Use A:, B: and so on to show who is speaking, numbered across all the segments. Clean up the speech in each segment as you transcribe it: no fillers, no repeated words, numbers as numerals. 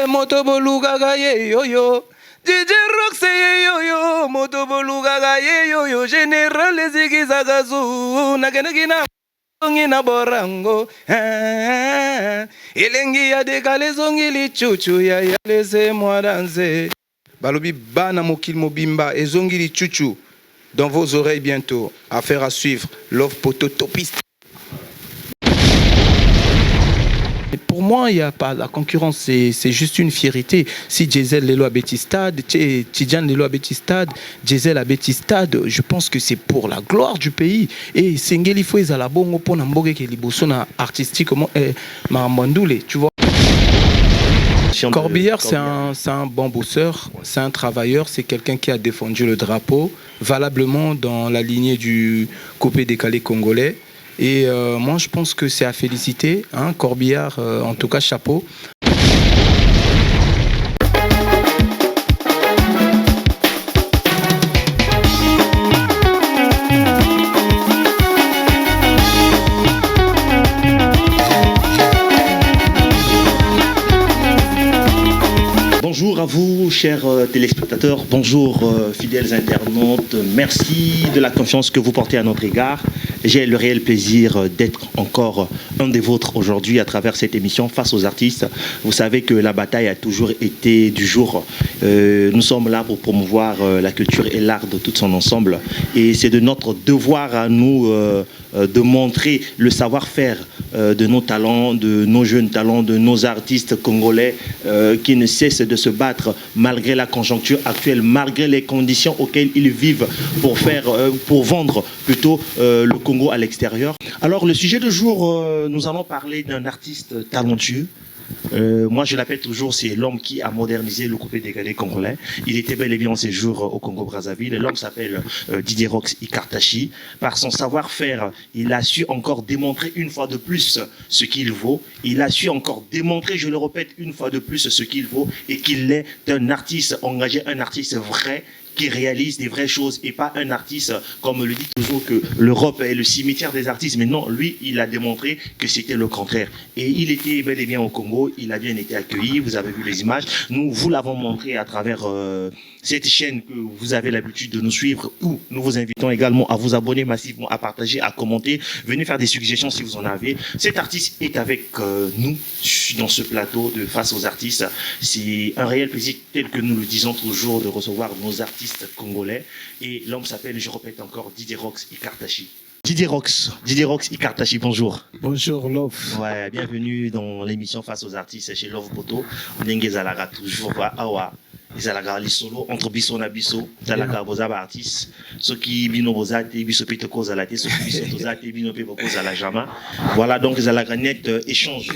A: Motoboluga gaye yo. DJ Rox yo. Motoboluga gaye yo. Général Zigizagazu. Nagenagina. Na borango elengi ya dekale zongi lichuchu ya laissez-moi danser balobi bana mokil mobimba ezongi lichuchu dans vos oreilles bientôt. Affaire à suivre. Love Poto Topiste. Pour moi, il n'y a pas la concurrence, c'est juste une fierté. Si Gisèle Lelo a Bétistade, Tidjan Lelo a Bétistade, Gisèle a Bétistade, je pense que c'est pour la gloire du pays. Et Sengeli Fouez à la bongo pour Namboge qui est libosona artistique, Marambandoule, tu vois. Corbillard, c'est un bon bosseur, c'est un travailleur, c'est quelqu'un qui a défendu le drapeau valablement dans la lignée du coupé décalé congolais. Et moi, je pense que c'est à féliciter, hein, Corbillard, en tout cas, chapeau.
B: Bonjour à vous, chers téléspectateurs, bonjour fidèles internautes, merci de la confiance que vous portez à notre égard. J'ai le réel plaisir d'être encore un des vôtres aujourd'hui à travers cette émission Face aux artistes. Vous savez que la bataille a toujours été du jour. Nous sommes là pour promouvoir la culture et l'art de tout son ensemble. Et c'est de notre devoir à nous de montrer le savoir-faire de nos talents, de nos jeunes talents, de nos artistes congolais qui ne cessent de se battre malgré la conjoncture actuelle, malgré les conditions auxquelles ils vivent pour vendre plutôt le Congo à l'extérieur. Alors le sujet du jour, nous allons parler d'un artiste talentueux. Moi je l'appelle toujours, c'est l'homme qui a modernisé le coupé décalé congolais. Il était bel et bien en séjour au Congo-Brazzaville. L'homme s'appelle Didier Rox Ikartachi. Par son savoir-faire, il a su encore démontrer une fois de plus ce qu'il vaut. Il a su encore démontrer, je le répète une fois de plus, ce qu'il vaut et qu'il est un artiste engagé, un artiste vrai, qui réalise des vraies choses et pas un artiste, comme le dit toujours, que l'Europe est le cimetière des artistes. Mais non, lui, il a démontré que c'était le contraire. Et il était bel et bien au Congo, il a bien été accueilli, vous avez vu les images. Nous vous l'avons montré à travers cette chaîne que vous avez l'habitude de nous suivre, où nous vous invitons également à vous abonner massivement, à partager, à commenter. Venez faire des suggestions si vous en avez. Cet artiste est avec nous dans ce plateau de Face aux artistes. C'est un réel plaisir, tel que nous le disons toujours, de recevoir nos artistes congolais. Et l'homme s'appelle, je répète encore, Didier Rox Ikartachi. Didier Rox Ikartachi, bonjour.
A: Bonjour Love.
B: Ouais, bienvenue dans l'émission Face aux artistes chez Love Poto. Nengue Zalaga toujours awa. Zalaga li solo entre biso na biso Zalaga boza ba artiste ceux qui bino boza te biso pete ko zala te ceux qui biso toza te bino pe ko zala jama. Voilà donc Zalaga net échange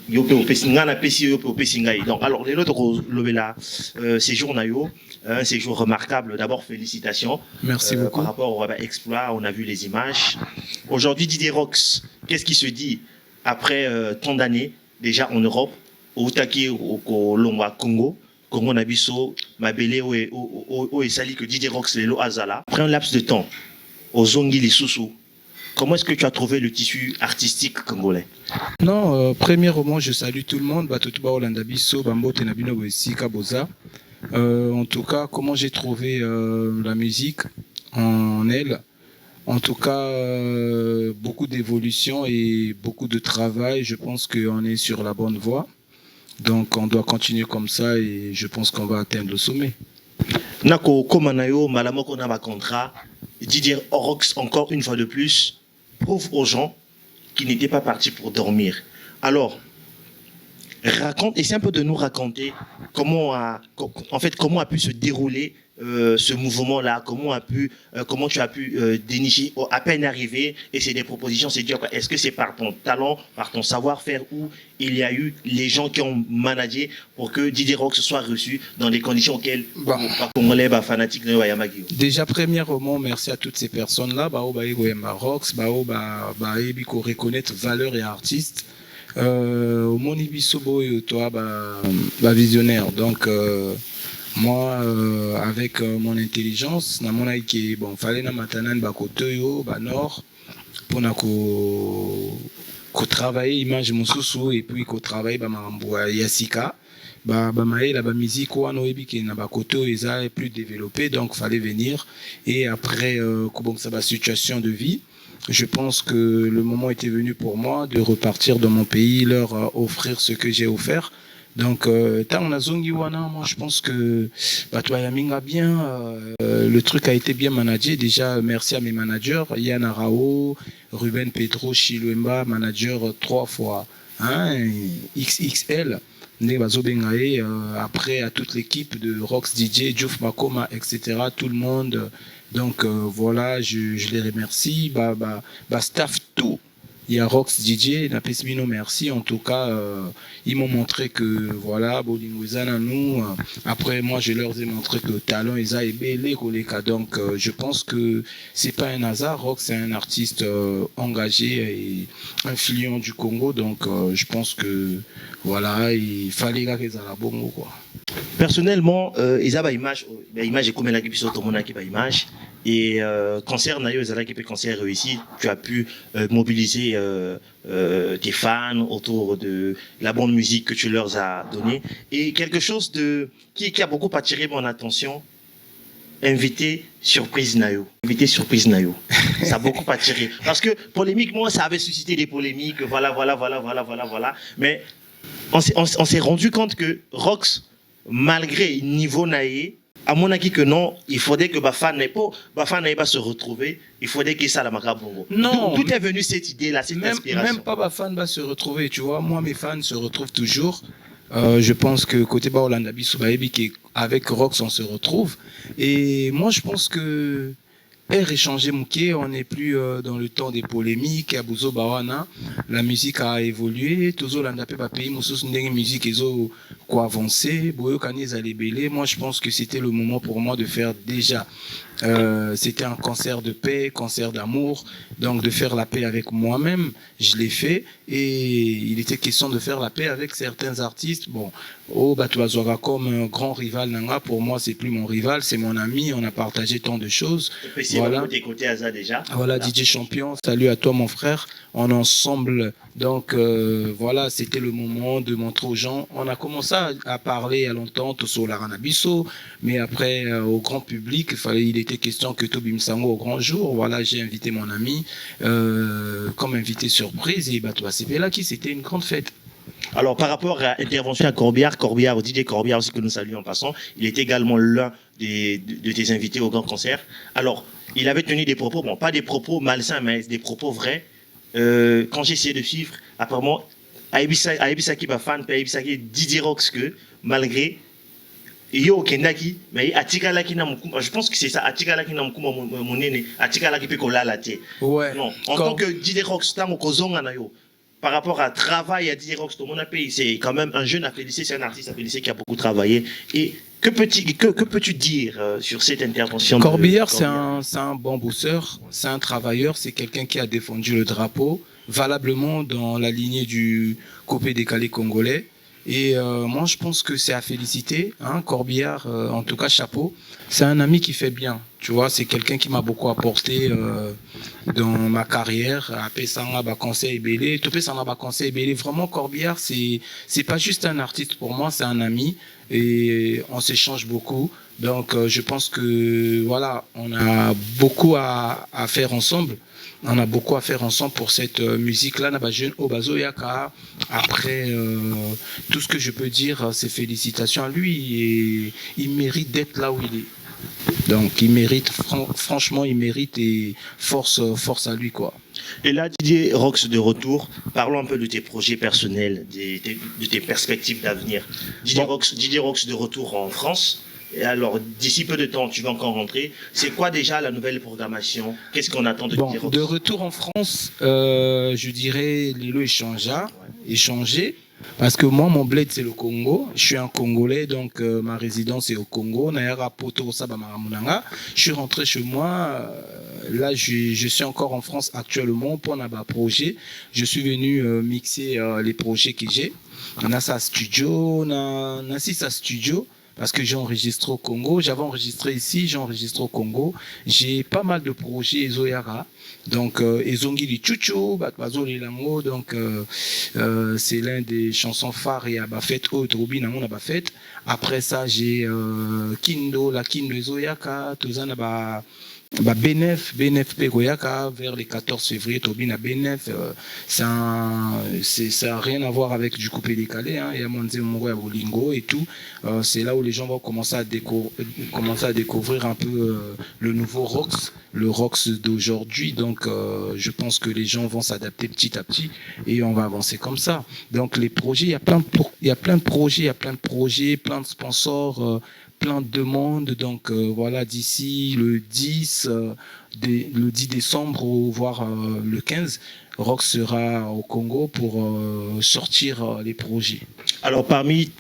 B: yo pe opesinga na pesi yo pe opesinga. Donc alors les autres lobela séjour na yo un séjour remarquable. D'abord félicitations.
A: Merci beaucoup.
B: Par rapport au exploit, on a vu les images. Aujourd'hui Didier Rox, qu'est-ce qui se dit après tant d'années déjà en Europe au Taki au Longwa Congo Congo Nabiso, Mabele ou Esali que Didier Rox Lelo Azala. Après un laps de temps, aux Zongi Lisusu, comment est-ce que tu as trouvé le tissu artistique congolais?
A: Non, premièrement, je salue tout le monde. En tout cas, comment j'ai trouvé la musique en elle. En tout cas, beaucoup d'évolution et beaucoup de travail. Je pense qu'on est sur la bonne voie. Donc on doit continuer comme ça et je pense qu'on va atteindre le sommet.
B: Nako Komanayo, Malamoko Nama contrat, Didier Rox, encore une fois de plus, prouve aux gens qu'ils n'étaient pas partis pour dormir. Alors, essaie un peu de nous raconter comment a pu se dérouler ce mouvement-là, comment tu as pu dénicher à peine arrivé et c'est des propositions, c'est dire est-ce que c'est par ton talent, par ton savoir-faire ou il y a eu les gens qui ont managé pour que Didier Rox soit reçu dans des conditions auxquelles Congolais fanatiques de Yamagi.
A: Déjà premièrement merci à toutes ces personnes-là, Rox, reconnaître valeur et artiste. Au Monibisobo et toi visionnaire donc moi avec mon intelligence na mona ki bon fallait na matanan ba kotoyo ba nord pour na ko travailler image mususu et puis ko travailler ba mambo yasika la musique ou qui n'a pas côté est plus développé, donc fallait venir. Et après, comment ça va, situation de vie. Je pense que le moment était venu pour moi de repartir dans mon pays, leur offrir ce que j'ai offert. Donc, tant on a zongi wana, moi je pense que toi Yaminga bien, le truc a été bien managé. Déjà, merci à mes managers, Yann Arao, Ruben Pedro, Chiluemba, manager 3 fois, hein, XXL. Après à toute l'équipe de Rox DJ, Diouf Makoma, etc. Tout le monde. Donc voilà, je les remercie. Staff tout. Il y a Rox DJ, Napesbino, merci. En tout cas, ils m'ont montré que voilà, Bolingouizana nous. Après, moi, je leur ai montré que le talent est belé, donc je pense que c'est pas un hasard. Rox, c'est un artiste engagé et influent du Congo, donc je pense que voilà, il fallait qu'ils aient la bonne quoi.
B: Personnellement, ils avaient image et comme la qui tout le monde qui image et concert nayo ils qui concert réussi, tu as pu mobiliser tes fans autour de la bonne musique que tu leur as donnée et quelque chose de qui a beaucoup attiré mon attention. Invité surprise Nayo. Ça a beaucoup attiré. Parce que polémiquement, ça avait suscité des polémiques. Voilà. Mais on s'est rendu compte que Rox, malgré le niveau naïe, à mon avis que non, il faudrait que Bafan n'ait pas se retrouver. Il faudrait qu'il ça la Bongo.
A: Non.
B: Tout est venu cette idée-là, cette inspiration.
A: Même pas Bafan va se retrouver, tu vois. Moi, mes fans se retrouvent toujours. Je pense que côté Baolanda Bisoubaebi, avec Rox, on se retrouve. Et moi, je pense que Air échangé Mouké, on n'est plus dans le temps des polémiques. À Bouzo Bawana, la musique a évolué. Tozo Landapé Papi, Moussous Ndenge musique, ils ont quoi avancé. Boyo Kaniz Alébélé. Moi, je pense que c'était le moment pour moi de faire déjà. C'était un concert de paix, concert d'amour, donc de faire la paix avec moi-même, je l'ai fait et il était question de faire la paix avec certains artistes. Bon, Batuazora comme un grand rival Nanga, pour moi c'est plus mon rival, c'est mon ami, on a partagé tant de choses.
B: Voilà. Côté Aza déjà.
A: Voilà, DJ Champion, salut à toi mon frère, on est ensemble. Donc voilà, c'était le moment de montrer aux gens. On a commencé à parler à longtemps sur la Ranabiso, mais après au grand public, il était question que Tobi Msango au grand jour. Voilà, j'ai invité mon ami comme invité surprise et Batou Asepela qui c'était une grande fête.
B: Alors par rapport à l'intervention à Corbière, DJ Corbière aussi que nous saluons en passant, il est également l'un de tes invités au grand concert. Alors il avait tenu des propos, bon pas des propos malsains mais des propos vrais. Quand j'ai essayé de suivre, apparemment, Aibisa qui va fan, Aibisa qui Didier Rox que malgré yo kendaki, mais atika la qui n'a je pense que c'est ça, atika la qui n'a mon nene, atika la qui peut coller la tête.
A: Ouais.
B: Non, en tant que Didier Rox, tant au zonga na yo. Par rapport à travail à Didier Rox, tout le monde a payé. C'est quand même un jeune à féliciter, c'est un artiste à féliciter qui a beaucoup travaillé. Et que peux-tu dire sur cette intervention?
A: Corbière, c'est un bon bosseur, c'est un travailleur, c'est quelqu'un qui a défendu le drapeau valablement dans la lignée du coupé décalé congolais. Et moi, je pense que c'est à féliciter, hein, Corbière, en tout cas, chapeau. C'est un ami qui fait bien, tu vois, c'est quelqu'un qui m'a beaucoup apporté dans ma carrière. Après ça, on a conseil belé, tout ça, on a conseil belé. Vraiment, Corbière, c'est pas juste un artiste pour moi, c'est un ami et on s'échange beaucoup. Donc, je pense que voilà, on a beaucoup à faire ensemble. On a beaucoup à faire ensemble pour cette musique-là. Après, tout ce que je peux dire, c'est félicitations à lui et il mérite d'être là où il est. Donc, il mérite, franchement, il mérite et force à lui, quoi.
B: Et là, Didier Rox de retour, parlons un peu de tes projets personnels, de tes perspectives d'avenir. Didier Rox de retour en France. Et alors, d'ici peu de temps, tu vas encore rentrer. C'est quoi déjà la nouvelle programmation? Qu'est-ce qu'on attend de Didier Rox?
A: De retour en France, je dirais Lilo échanger. Parce que moi, mon bled, c'est le Congo. Je suis un Congolais, donc ma résidence est au Congo. Je suis rentré chez moi. Là, je suis encore en France actuellement pour un projet. Je suis venu mixer les projets que j'ai. On a ça studio, on a 6 studio. parce que j'ai enregistré au Congo. J'avais enregistré ici, j'ai enregistré au Congo. J'ai pas mal de projets Ezoyara. Donc, Ezongi li Chuchu, Batbazo li Lango. Donc, c'est l'un des chansons phares et Abafet, Otrobi, Namon Abafet. Après ça, j'ai Kindo, la Kindo Ezoyaka, Tozana Benef Pegoyaka vers les 14 février Tobina Benef ça a rien à voir avec du coupé décalé hein, il y a Monze Moro Bolingo et tout c'est là où les gens vont commencer à découvrir un peu le nouveau Rox, le Rox d'aujourd'hui donc je pense que les gens vont s'adapter petit à petit et on va avancer comme ça. Donc les projets, il y a plein de projets, plein de sponsors plein de demandes. Donc voilà, d'ici le 10 décembre, voire le 15, Rox sera au Congo pour sortir les projets.
B: Alors, parmi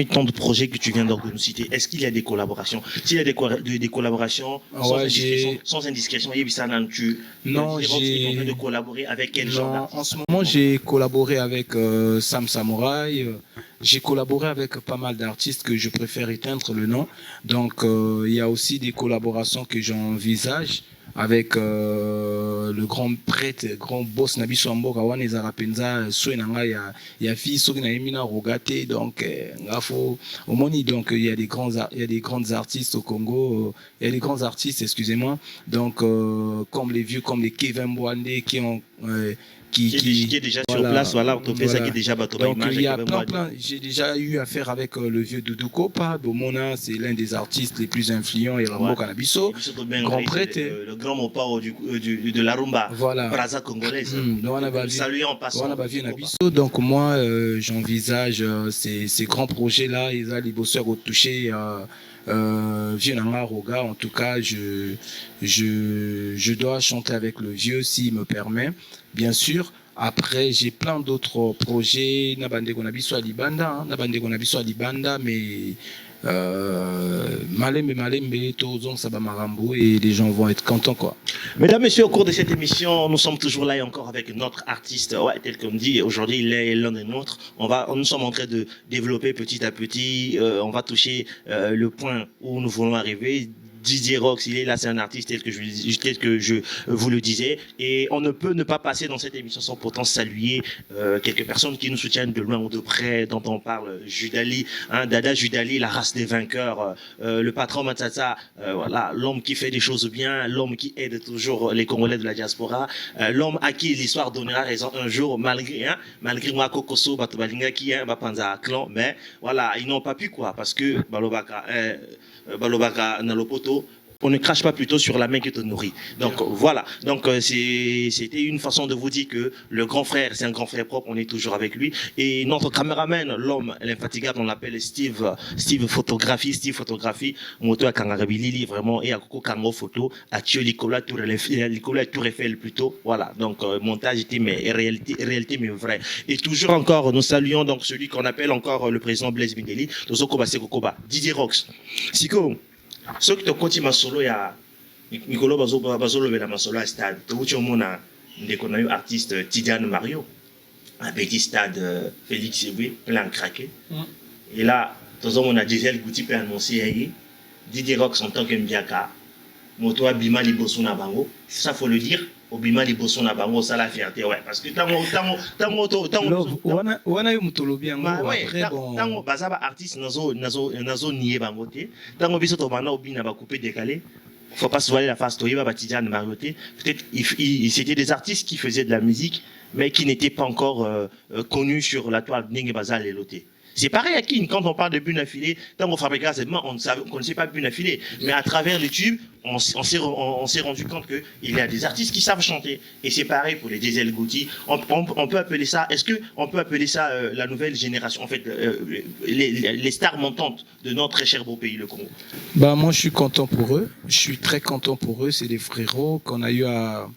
B: tant de projets que tu viens de nous citer, est-ce qu'il y a des collaborations? S'il y a des collaborations sans indiscrétion,
A: non,
B: j'ai en train de collaborer avec quel genre d'artiste?
A: En ce moment, j'ai collaboré avec Sam Samurai. J'ai collaboré avec pas mal d'artistes que je préfère éteindre le nom. Donc, il y a aussi des collaborations que j'envisage avec le grand prêtre, grand boss Nabi Swambo Kawane Zarapenza, Souenanga, il y a fille Sogina Emina Rogate, donc au Moni, donc il y a des grands artistes au Congo, il y a des grands artistes, excusez-moi, donc comme les Kevin Mwande qui
B: est déjà sur place, voilà, qui est déjà bateau.
A: Donc il y a plein. J'ai déjà eu affaire avec le vieux Doudou Kopa, Bomona, c'est l'un des artistes les plus influents et Rambo Canabiso, grand prêtre,
B: le grand mopao de la rumba,
A: voilà.
B: Braza congolaise. Salut en passant.
A: Donc moi j'envisage ces grands projets là, ils ont les bosseurs au toucher. Vieux Nanga Roga, en tout cas, je dois chanter avec le vieux s'il me permet, bien sûr. Après, j'ai plein d'autres projets. Nabande Gonabiso à Libanda, mais Malembe, Tozong Sabamarambo, et les gens vont être contents, quoi.
B: Mesdames, Messieurs, au cours de cette émission, nous sommes toujours là et encore avec notre artiste, tel qu'on dit, aujourd'hui il est l'un des nôtres. Nous sommes en train de développer petit à petit, on va toucher le point où nous voulons arriver. Didier Rox, il est là, c'est un artiste tel que je vous le disais, et on ne peut ne pas passer dans cette émission sans pourtant saluer quelques personnes qui nous soutiennent de loin ou de près, dont on parle Judali, Dada Judali, la race des vainqueurs, le patron Matata, voilà, l'homme qui fait des choses bien, l'homme qui aide toujours les Congolais de la diaspora, l'homme à qui l'histoire donnera raison un jour, malgré moi Kokoso, Batobalinga qui est Bapanza clan, mais voilà, ils n'ont pas pu quoi, parce que Balobaka Nalopoto, on ne crache pas plutôt sur la main qui te nourrit. Donc voilà, donc c'était une façon de vous dire que le grand frère, c'est un grand frère propre, on est toujours avec lui. Et notre caméraman, l'homme, l'infatigable, on l'appelle Steve Photographie, moto à Kangarabilili, vraiment, et à Coco Kango Photo, à Thio Nicolas Tour Eiffel plutôt. Voilà, donc montage était mais réalité mais vrai. Et toujours encore, nous saluons donc celui qu'on appelle encore le président Blaise Bindeli, Tozokoba Sekokoba, Didier Rox. Siko, ceux qui te continuent ma solo, il y a Nicolo Bazolo la masolo à stade. Tu vois, on a eu artiste Tidiane Mario, un petit stade Félix Eboué, plein craqué. Et là, on a Gisèle Gouti peut annoncer Didier Rox en tant que Mbiaka, Moto Bima Liboso na Bango. Ça, faut le dire. Obima Liboso na Bango, ça la fierté, ouais. Parce que
A: wana yo mutolobi yango après bon
B: tango bazaba artiste nazo nié bango te tango biso to bana obina ba coupé décalé, faut pas se voiler la face, Toyeba Batidiane Marioté, peut-être c'était des artistes qui faisaient de la musique mais qui n'étaient pas encore connus sur la toile Ninge Bazal et Loté. C'est pareil à Kin, quand on parle de Bune Affilée, tant qu'on fabriquait on ne connaissait pas Bune Affilée, mais à travers le tube, on s'est rendu compte qu'il y a des artistes qui savent chanter. Et c'est pareil pour les Diesel Gouti. On peut appeler ça, est-ce qu'on peut appeler ça la nouvelle génération, en fait, les stars montantes de notre très cher beau pays, le Congo?
A: Bah, moi, je suis content pour eux. Je suis très content pour eux. C'est des frérots qu'on a eu à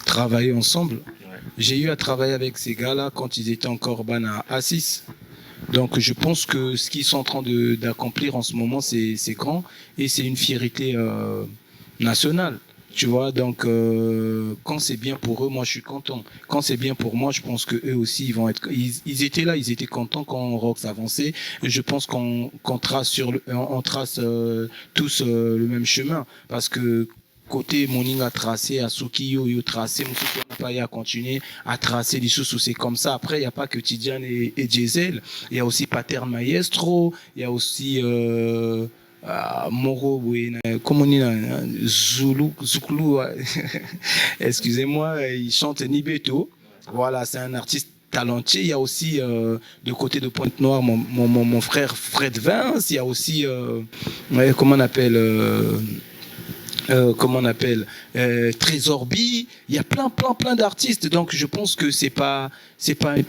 A: travailler ensemble. Ouais. J'ai eu à travailler avec ces gars-là quand ils étaient encore à Assis. Donc je pense que ce qu'ils sont en train d'accomplir en ce moment, c'est grand et c'est une fierté nationale. Tu vois, donc quand c'est bien pour eux, moi je suis content. Quand c'est bien pour moi, je pense que eux aussi ils vont être. Ils étaient là, ils étaient contents quand Rox avançait. Et je pense qu'on trace on trace tous le même chemin parce que côté Moning a tracé, Asuki yo tracé, Moussou n'a pas à continuer à tracer les sous c'est comme ça. Après il y a pas que Tidiane et Diesel, il y a aussi Pater Maestro, il y a aussi Moro, comment on dit là, Zulu, excusez-moi, il chante Nibeto. Voilà, c'est un artiste talentueux. Il y a aussi de côté de Pointe-Noire mon frère Fred Vince. Il y a aussi, comment on appelle Trésor B, il y a plein d'artistes, donc je pense que c'est pas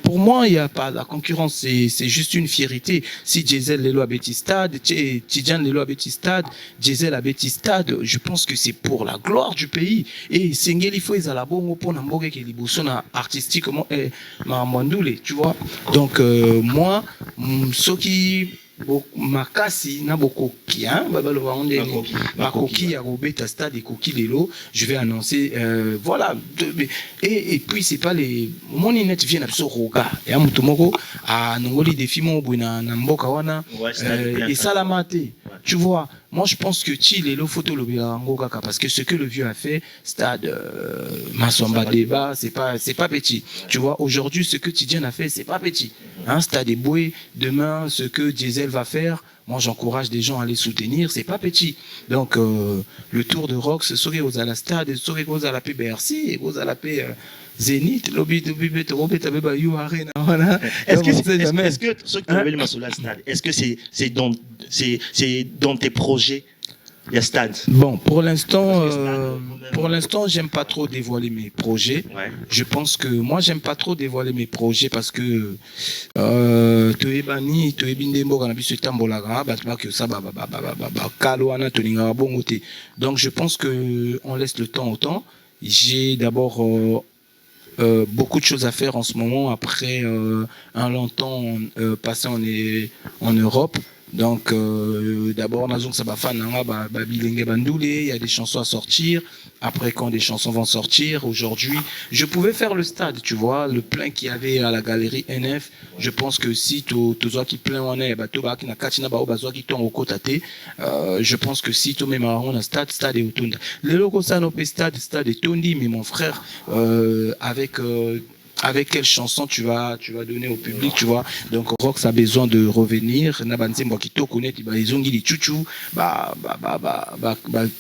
A: pour moi il y a pas la concurrence, c'est juste une fierté. Si Diesel Lelo a Stade, Tidjane Lelo a Stade, Diesel a Stade, je pense que c'est pour la gloire du pays. Et Sengeli faut ils la bongo pour n'amboge que liboso na artistiquement ma mandoule, tu vois. Donc moi ceux qui makasi na bokoki hein babaloba on est makoki ya robeta stade et koki lelo je vais annoncer voilà et puis c'est pas les mon net vient absolument roga et mutomoko a nongoli défi mon buna na mboka wana et salamate tu vois. Moi je pense que ti lelo photo lobela ngoka parce que ce que le vieux a fait stade Masamba débat c'est pas petit, tu vois. Aujourd'hui ce que Tidjane a fait c'est pas petit hein, stade Eboué. Demain ce que Diesel va faire, moi j'encourage des gens à les soutenir, c'est pas petit. Donc le tour de Rox serait aux à la stade, serait aux à la PBRC et aux à la P Zénith, lobby de bibet robet abeba you arena voilà.
B: Est-ce que ceux qui ont le Masola stade, est-ce que c'est dans tes projets il y a stade?
A: Bon, pour l'instant, j'aime pas trop dévoiler mes projets.
B: Ouais.
A: Je pense que moi, j'aime pas trop dévoiler mes projets parce que donc je pense que on laisse le temps au temps. J'ai d'abord beaucoup de choses à faire en ce moment après un long temps passé en Europe. Donc d'abord Nazong Sabafan Bilenge Bandoule, il y a des chansons à sortir. Après quand des chansons vont sortir, aujourd'hui, je pouvais faire le stade, tu vois, le plein qu'il y avait à la galerie NF. Je pense que si tozoa qui plein on est bateau ba qui na katina ba bazoa qui tombe au côté, je pense que si to même on a stade et autour. Le logo ça no stade et Tony, mais mon frère avec quelle chanson tu vas donner au public, tu vois. Donc Rox a besoin de revenir na banze mwa kito connaître ba izongi li chuchu ba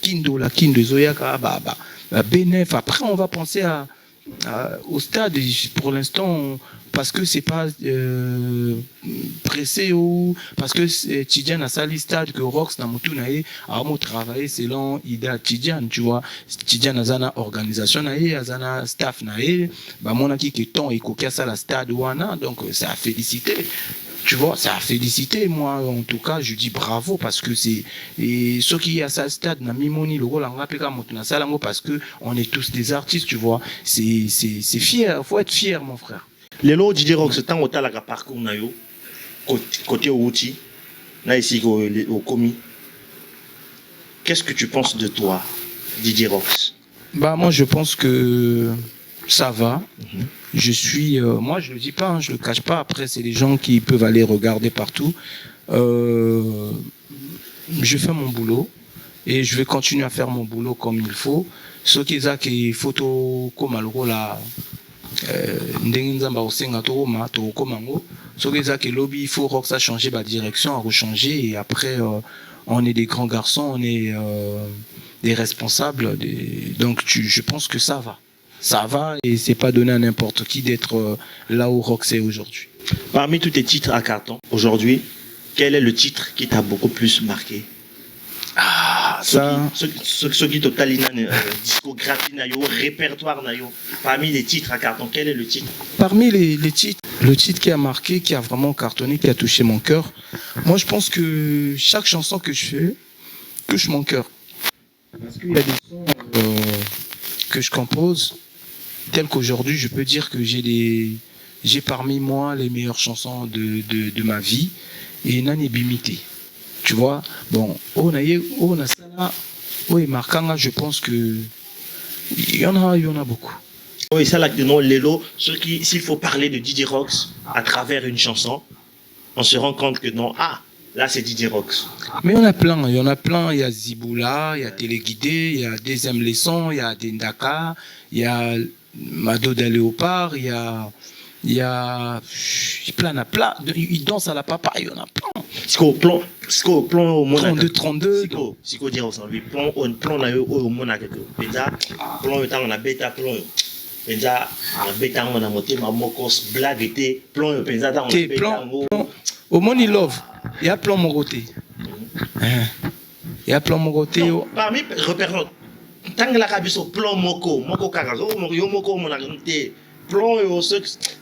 A: kindo zoyaka benef. Après on va penser au stade pour l'instant parce que c'est pas pressé ou parce que Tidjane a sali stade que Rox na mutu na ye a mo travailler selon Ida Tidjane, tu vois. Tidjane azana organisation na ye azana staff na ye ba mona ki ke ton et kokia ça la stade wana, donc c'est à féliciter. Tu vois, ça a félicité. Moi, en tout cas, je dis bravo parce que c'est et ceux qui à ça stade na mimoni le rôle en rapeka motuna salango parce que on est tous des artistes, tu vois. C'est fier, faut être fier, mon frère.
B: Les lots DJ Rox tant au talaga parcours na yo côté outil là ici au commis. Qu'est-ce que tu penses de toi, DJ Rox?
A: Bah moi je pense que ça va. Je suis, moi je le dis pas, hein, je le cache pas. Après c'est les gens qui peuvent aller regarder partout. Je fais mon boulot et je vais continuer à faire mon boulot comme il faut. Ce qui est qui photo comme algo là, ndenge nzamba osenga to ma to komango. Ce qui est qui lobby il faut que ça changer ma direction, à rechanger et après on est des grands garçons, on est des responsables. Donc je pense que ça va. Ça va et c'est pas donné à n'importe qui d'être là où Rox est aujourd'hui.
B: Parmi tous tes titres à carton aujourd'hui, quel est le titre qui t'a beaucoup plus marqué? Ce qui total discographie nayo, répertoire nayo. Parmi les titres à carton, quel est le titre?
A: Parmi les titres, le titre qui a marqué, qui a vraiment cartonné, qui a touché mon cœur. Moi, je pense que chaque chanson que je fais touche mon cœur. Parce qu'il y a des sons que je compose, tels qu'aujourd'hui, je peux dire que j'ai parmi moi les meilleures chansons de ma vie et Nani Bimité. Tu vois, bon, on a ça là, oui, Markanga, je pense que Il y en a beaucoup.
B: Oui, ça là, non, Lélo, s'il faut parler de Didier Rox à travers une chanson, on se rend compte que non, là c'est Didier Rox.
A: Mais il y en a plein, il y a Ziboula, il y a Téléguidé, il y a Deuxième Leçon, il y a Dendaka, il y a Mado de Léopard, il y a plein, il danse à la papa, il y en a plein.
B: Plan au monde
A: 32.
B: Siko dire au lui plan na yo au monde quelque déjà plan temps on a bêta plan déjà on bêta on a monté ma mokos blague était plan penza dans on
A: plan au monde love il y a plan Moroté. Il y a plan Moroté
B: parmi repérons tant la kabiso plan moko kakazo yo moko mon agité plan yo ce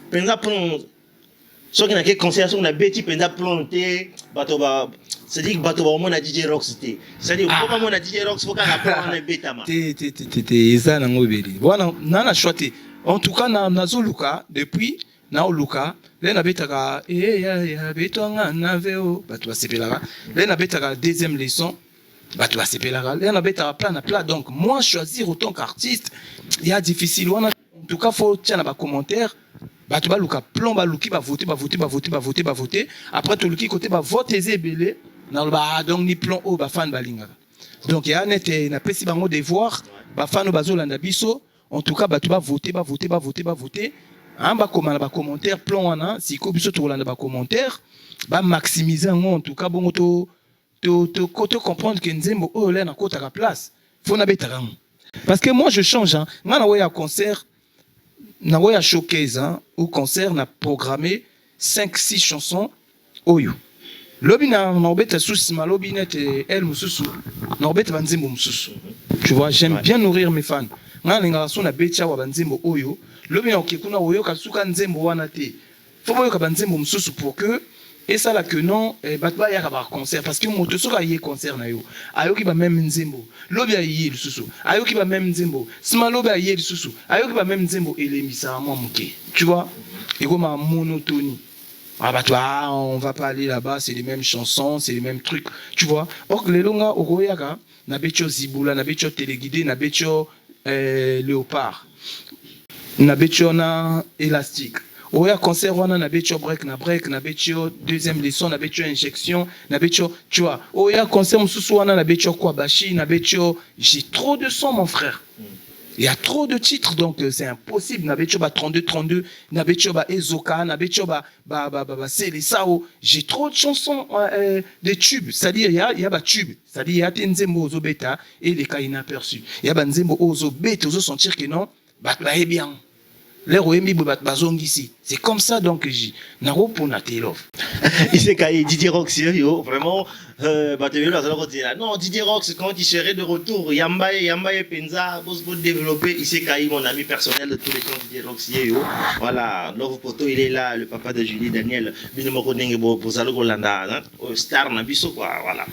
B: penza plan ce qui n'a que concert on a bêti penza planté bato ba c'est-à-dire que bato ba on a DJ Rox c'était c'est-à-dire pourquoi on a DJ Rox faut qu'on apprenne un bêta ma
A: ça nango beli voilà nana choité en tout cas na zoluka depuis na oluka le na betaka ya betonga na veo bato ba sepelaka le na betaka deuxième leçon bato ba sepelaka le na betaka plein donc moi choisir autant qu'artiste il y a difficile en tout cas faut tiens ba commentaire bato ba luka plan ba luki ba voter après tout luki côté ba voter zebele na ba donc ni plan o ba fan balingaka donc il y a net na pesi bango devoir ba fan bazolanda biso en tout cas bato ba voter hein ba commentaire plan wana siko biso to landa ba commentaire ba maximiser en tout cas bongo to comprendre que nzembo o là na kota ka place faut na betaka parce que moi je change hein ngana wa ya concert na wa ya showcase hein au concert na programmé 5-6 chansons oyo lobi na obeta susi malobi net el mususu na obeta banzembo mususu tu vois j'aime bien nourrir mes fans ngana linga so na becha wa banzembo oyo lobi na okekuna oyo ka suka nzembo wana te faut boyo ka banzembo mususu pour que et ça là que non batba ya ka ba concert parce que moto soka yé concert na yo ayoki ba même nzembo lobi ya yé lususu ayoki ba même nzembo sima lobi ya yé lususu ayoki ba même nzembo elemisa moi muke tu vois et comme ma monotonie. Ah bah toi, on va pas aller là-bas, c'est les mêmes chansons, c'est les mêmes trucs, tu vois. Or les longa oroyaka, na betcho Ziboula, na betcho Téléguidé, na betcho Léopard, na betcho na élastique. Oya concert wana na betcho break, na betcho deuxième leçon, na betcho injection, na betcho, tu vois. Oya concert mususu wana na betcho quoi bashi, na betcho, j'ai trop de sons mon frère. Il y a trop de titres, donc c'est impossible. Nabecho ba 32, Nabecho ba Ezoka, Nabecho ba Selesao. J'ai trop de chansons, des tubes. C'est-à-dire, il y a ba tube. C'est-à-dire, il y a Tenzembo Ozo Beta et les cas inaperçus. Il y a Banzembo Ozo Beta, Ozo sentir que non, bah bien. L'air au Emi Bobat Bazong ici. C'est comme ça donc que j'ai. Naro pour Natelov.
B: Il s'est caillé Didier Rox, vraiment. Non, Didier Rox, quand il serait de retour, Yambaye Penza, pour développer, il s'est caillé mon ami personnel de tous les temps, Didier Rox, voilà, Novo Poto, il est là, le papa de Julie Daniel, Binomoko Nengebo, Bozalo Golanda, star Nabiso, quoi, voilà.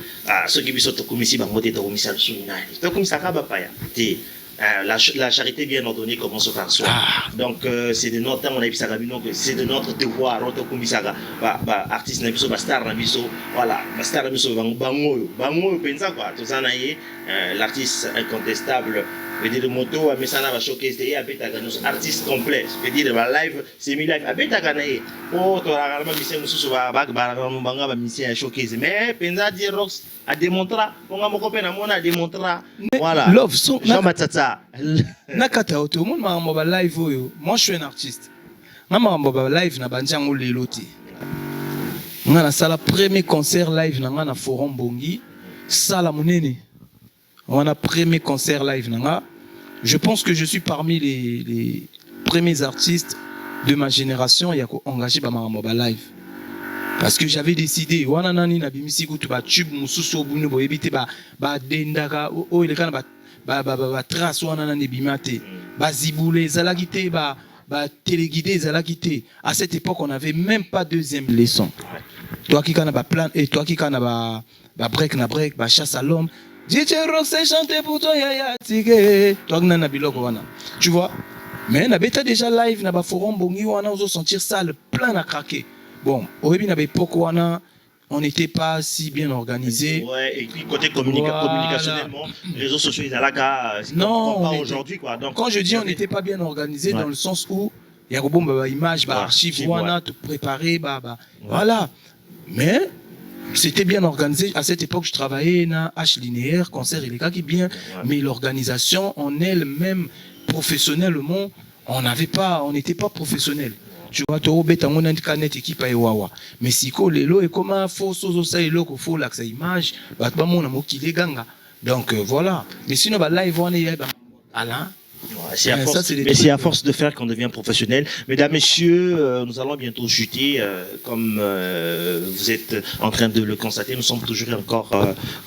B: Ceux qui biso Tokumisi, Bangote, Tokumisa, Suminari, Tokumisa Kabapaya, la charité bien ordonnée commence par soi. Donc c'est de notre temps, on a vu ça, c'est de notre devoir, artiste nabiso, star nabiso, voilà, star nabiso, bango, pensa quoi, tout ça l'artiste incontestable. Je veux dire, moto, mais ça va showcase des nos artistes complets. Je veux dire, live, c'est mi live. Oh, tu as vraiment mis un banga, un showcase. Mais Penza dit Rox a démontré, on a mon copain a démontré. Voilà.
A: Love, so,
B: Jean Matata.
A: Nakata, tout le monde m'a live. Moi, je suis un artiste. Maman m'a live na banjango leloti. On a la premier concert live na forum Bongi. Sala monene. On a premier concert live. Je pense que je suis parmi les premiers artistes de ma génération qui ont engagé par ma live. Parce que j'avais décidé, wananani na bimisi kutu ba tube mususu bunu bo ebite ba dendaka o ile kana ba trace wananani bimate ba ziboulé zalagité ba téléguidé zalagité. À cette époque, on n'avait même pas deuxième leçon. Toi qui kana ba plan et toi qui kana ba break na break, ba chasse à l'homme. DJ Rox c'est chanté pour toi ya tige toi na biloko wana tu vois mais na beta déjà live na ba forum bongi wana ozo sentir ça le plein à craquer bon oyebi na ba époque wana on n'était pas si bien organisé.
B: Ouais, et puis côté communicationnellement, les réseaux sociaux, ils allaient
A: non,
B: pas aujourd'hui, quoi. Donc,
A: quand je dis on n'était pas bien organisé, dans le sens où il y a une image, archive, tout préparé, voilà. Mais c'était bien organisé. À cette époque, je travaillais dans H linéaire, concert et les gars qui bien, mais l'organisation en elle-même, professionnellement, on n'était pas professionnel. Tu vois, tu as une canet équipe à Ewawa. Mais si les lots et comment faut ça et l'eau faut l'accès image, donc voilà. Mais sinon, live on est Alain.
B: C'est à force de faire qu'on devient professionnel. Mesdames, messieurs, nous allons bientôt chuter. Comme vous êtes en train de le constater, nous sommes toujours encore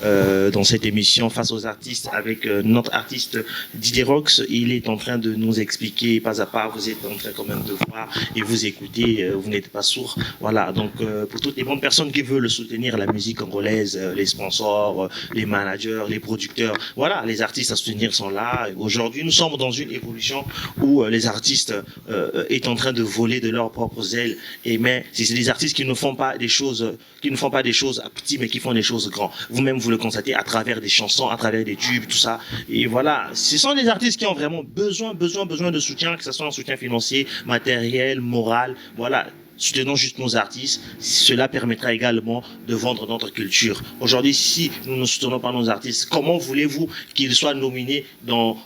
B: dans cette émission face aux artistes avec notre artiste Didier Rox. Il est en train de nous expliquer pas à pas. Vous êtes en train quand même de voir et vous écoutez. Vous n'êtes pas sourd. Voilà. Donc pour toutes les bonnes personnes qui veulent soutenir la musique congolaise, les sponsors, les managers, les producteurs, voilà, les artistes à soutenir sont là. Aujourd'hui, nous sommes dans une évolution où les artistes est en train de voler de leurs propres ailes. Et mais c'est des artistes qui ne font pas des choses à petits, mais qui font des choses grands. Vous-même vous le constatez à travers des chansons, à travers des tubes, tout ça. Et voilà, ce sont des artistes qui ont vraiment besoin de soutien, que ce soit un soutien financier, matériel, moral. Voilà. Soutenons juste nos artistes, cela permettra également de vendre notre culture. Aujourd'hui, si nous ne soutenons pas nos artistes, comment voulez-vous qu'ils soient nominés dans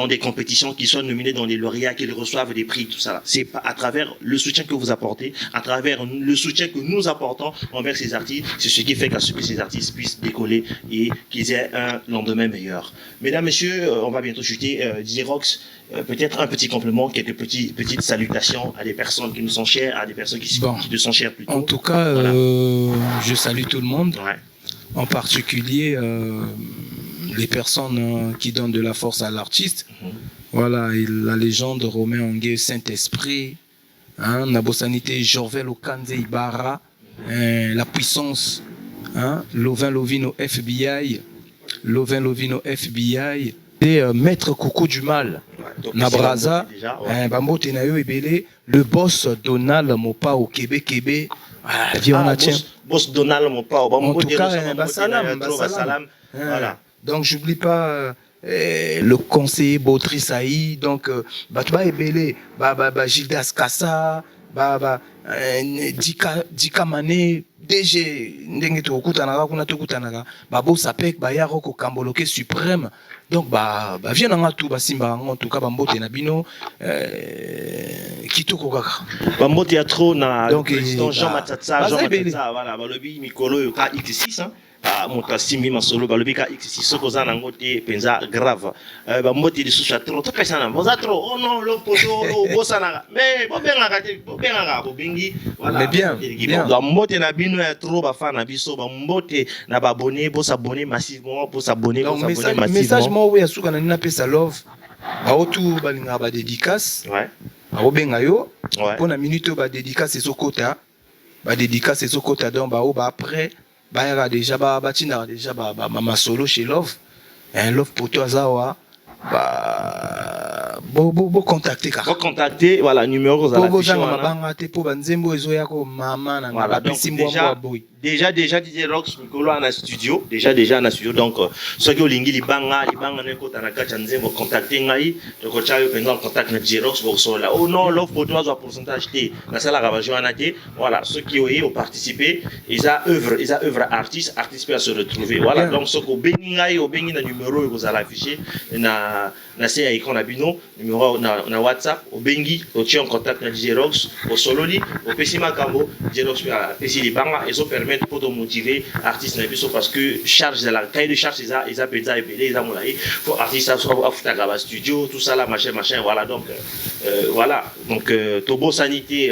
B: des compétitions, qu'ils soient nominés dans les lauréats, qu'ils reçoivent des prix, tout ça. C'est à travers le soutien que vous apportez, à travers le soutien que nous apportons envers ces artistes, c'est ce qui fait que ces artistes puissent décoller et qu'ils aient un lendemain meilleur. Mesdames, messieurs, on va bientôt chuter. Didier Rox, peut-être un petit complément, quelques petites salutations à des personnes qui nous sont chères, à des personnes qui nous sont chères plutôt.
A: En tout cas, voilà. Je salue tout le monde, en particulier les personnes qui donnent de la force à l'artiste. Voilà, et la légende Romain Ongué, Saint-Esprit, Nabosanité, Jorvel Okanze Ibarra, la puissance, Lovin Lovino FBI, et Maître Coucou du Mal, Nabraza, Bambote Nayo Ebele, le boss Donald Mopa au Québec,
B: boss Donald Mopa,
A: en tout cas, Bassalam. Voilà. Donc j'oublie pas le conseiller Bautry Saï, donc Batba Ebele, Gildas Kassa, Dika Mané, DG ndenge tokutanaka kuna tokutanaka babo sapek bayaro ko kamboloke suprême donc vient nga tout basimba en tout cas bambote na bino kitoko kaka
B: bambote ya trop na président Jean Matata voilà balobi mikolo yo ka X6 moto asimbi masolo balobi ka X6 soko za nango te penza grave bambote lisusu trop to pesa na boza trop oh non le poto bosa na mais bobenga bobengi voilà
A: mais bien
B: bambote na bino ya trop bafana na biso bambote na babonné bosabonner massivement pour s'abonner massivement
A: message mo ya suka na nina pesa love baotu balinga ba dédicace baobenga yo pona minute ba dédicace ezokota donc après bayaka déjà batina déjà mama solo chez love love poto azawa contacter kaka
B: contacter voilà numéro za la fiche
A: mabanga te po banzembo ezoya ko mama na
B: voilà donc déjà Didier Rox mikolo na studio déjà na studio donc ce que olingi libanga ne kota na kacha nzembo contacter ngai to ko chayo penza contact na Didier Rox bo sola oh non l'offre pour toi pourcentage te na sala rabajo anate voilà ceux qui ont participé ils a œuvre artiste peut se retrouver voilà donc ce ko bengi ngai o bengi na numéro ko za la afficher na c'est icon na bino numéro na WhatsApp au bengi au tient en contact na Didier Rox au sololi au pesima kambo Didier Rox pesi libanga et so permettre pour te motiver artiste na biso parce que charge la cahier de charge ils a peza et belé ils a molai pour artiste à futa studio tout ça là machin voilà donc Tobo Sanité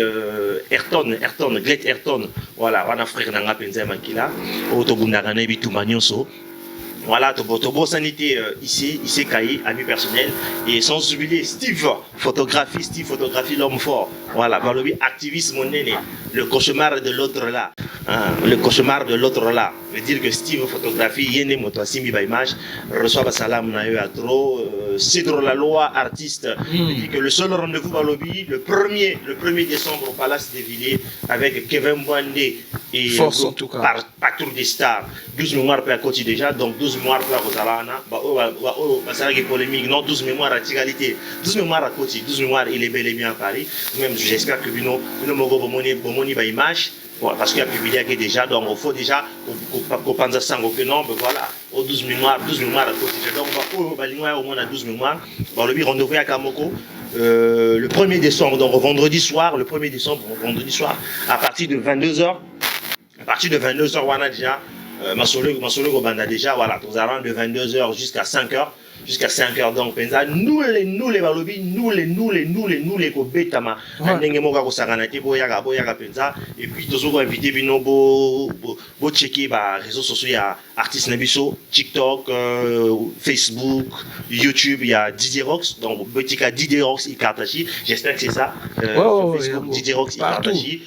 B: Ayrton Glet Ayrton voilà wana frère nanga penza makila o to bundaka na bitu manyoso. Voilà, Tobo Sanité ici Kaï, ami personnel. Et sans oublier Steve photographie, l'homme fort. Voilà, Balobi, activiste monnaie, le cauchemar de l'autre là. le cauchemar de l'autre là. Veut dire que Steve photographie, Yene Moto Simbi Image, reçoit Salam Nayo Atro, Cidro la loi, artiste. Veut dire que le seul rendez-vous à lobby, le 1er décembre au Palace des Villiers, avec Kevin Boindé et
A: Force en tout cas.
B: Patrouille des Stars. 12 mémoires pour la côté déjà, donc 12 mémoires pour la Rosalana. Ça a polémique, non, 12 mémoires à Tigalité. 12 mémoires à côté, 12 mémoires, il est bel et bien à Paris. Même j'espère que Bino Mogo Bomoni va image. Parce qu'il y a publié déjà, donc il faut déjà qu'on pense à ça, que non, ben voilà, aux 12 mémoires à côté. Donc on va au moins à 12 mémoires. Bon, le rendez-vous à Kamoko. Le 1er décembre, donc vendredi soir, à partir de 22h, on a déjà, Masolo Gobanda déjà, voilà, nous allons de 22h jusqu'à 5h. Jusqu'à 5h, donc, nous les balobi, nous les kobetama, et puis, tous les invités, bo checker, réseaux sociaux, il y a artistes Nabiso, TikTok, Facebook, YouTube, il y a Didier Rox, donc, Didier Rox, Ikartachi, j'espère que c'est ça, Facebook, Didier Rox, Ikartachi.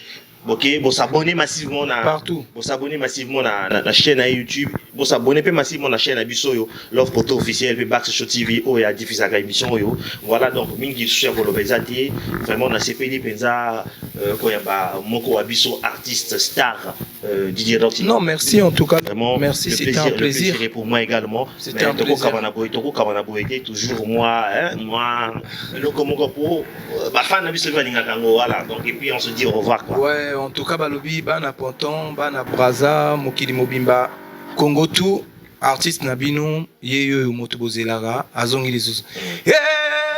B: Ok, bon s'abonner massivement
A: partout.
B: Bon s'abonner massivement la chaîne à YouTube. Bon s'abonner massivement la chaîne à Bisoyo, l'offre photo officielle, puis Bax Show TV, et à diffuser la émission yo. Voilà donc mingi sur pour l'obésité. Vraiment on a CPD penza quand il y a moko abiso artiste star Didier Rox.
A: Non, merci en tout cas.
B: Vraiment
A: merci, c'était un plaisir.
B: Et pour moi également.
A: C'était un plaisir.
B: Kabanabo était toujours moi le komoko pour ba fan abiso valinga kango voilà. Donc et puis on se dit au revoir quoi.
A: Ouais. En tout cas, balobi, bana Ponton, bana Braza, Mokili Mobimba, Congo tout, artiste Nabino, yeyo motobozelara, azongi les autres.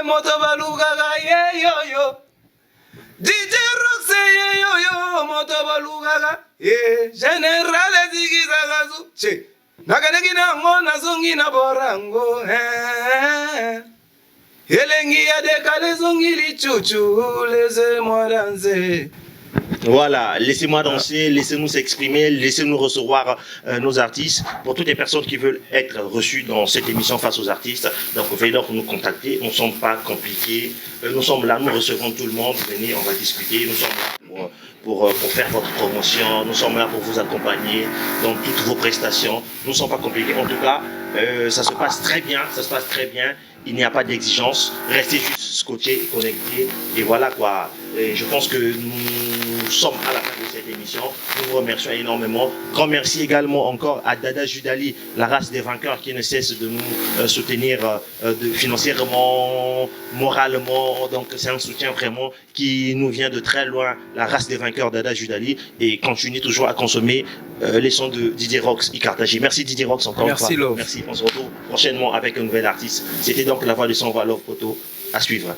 A: Motobalugaga, yeyo, DJ Rox, yeyo, motobalugaga, général Zigizagazu, che, Naganegina, Monazongi Naborango, Elengi Adeka, zongi li chuchu, laissez-moi danser.
B: Voilà, laissez-moi danser, laissez-nous s'exprimer, laissez-nous recevoir nos artistes. Pour toutes les personnes qui veulent être reçues dans cette émission face aux artistes, donc veuillez donc nous contacter. Nous ne sommes pas compliqués. Nous sommes là, nous recevons tout le monde. Venez, on va discuter. Nous sommes là pour faire votre promotion. Nous sommes là pour vous accompagner dans toutes vos prestations. Nous ne sommes pas compliqués. En tout cas, ça se passe très bien. Il n'y a pas d'exigence. Restez juste scotchés, connectés. Et voilà quoi. Et je pense que nous sommes à la fin de cette émission. Nous vous remercions énormément. Grand merci également encore à Dada Judali, la race des vainqueurs, qui ne cesse de nous soutenir financièrement, moralement. Donc c'est un soutien vraiment qui nous vient de très loin, la race des vainqueurs Dada Judali. Et continuez toujours à consommer les sons de Didier Rox, Ikartaji. Merci Didier Rox encore une fois.
A: Merci Love.
B: Merci. On se retrouve prochainement avec un nouvel artiste. C'était donc la voix de son voix Love Photo à suivre.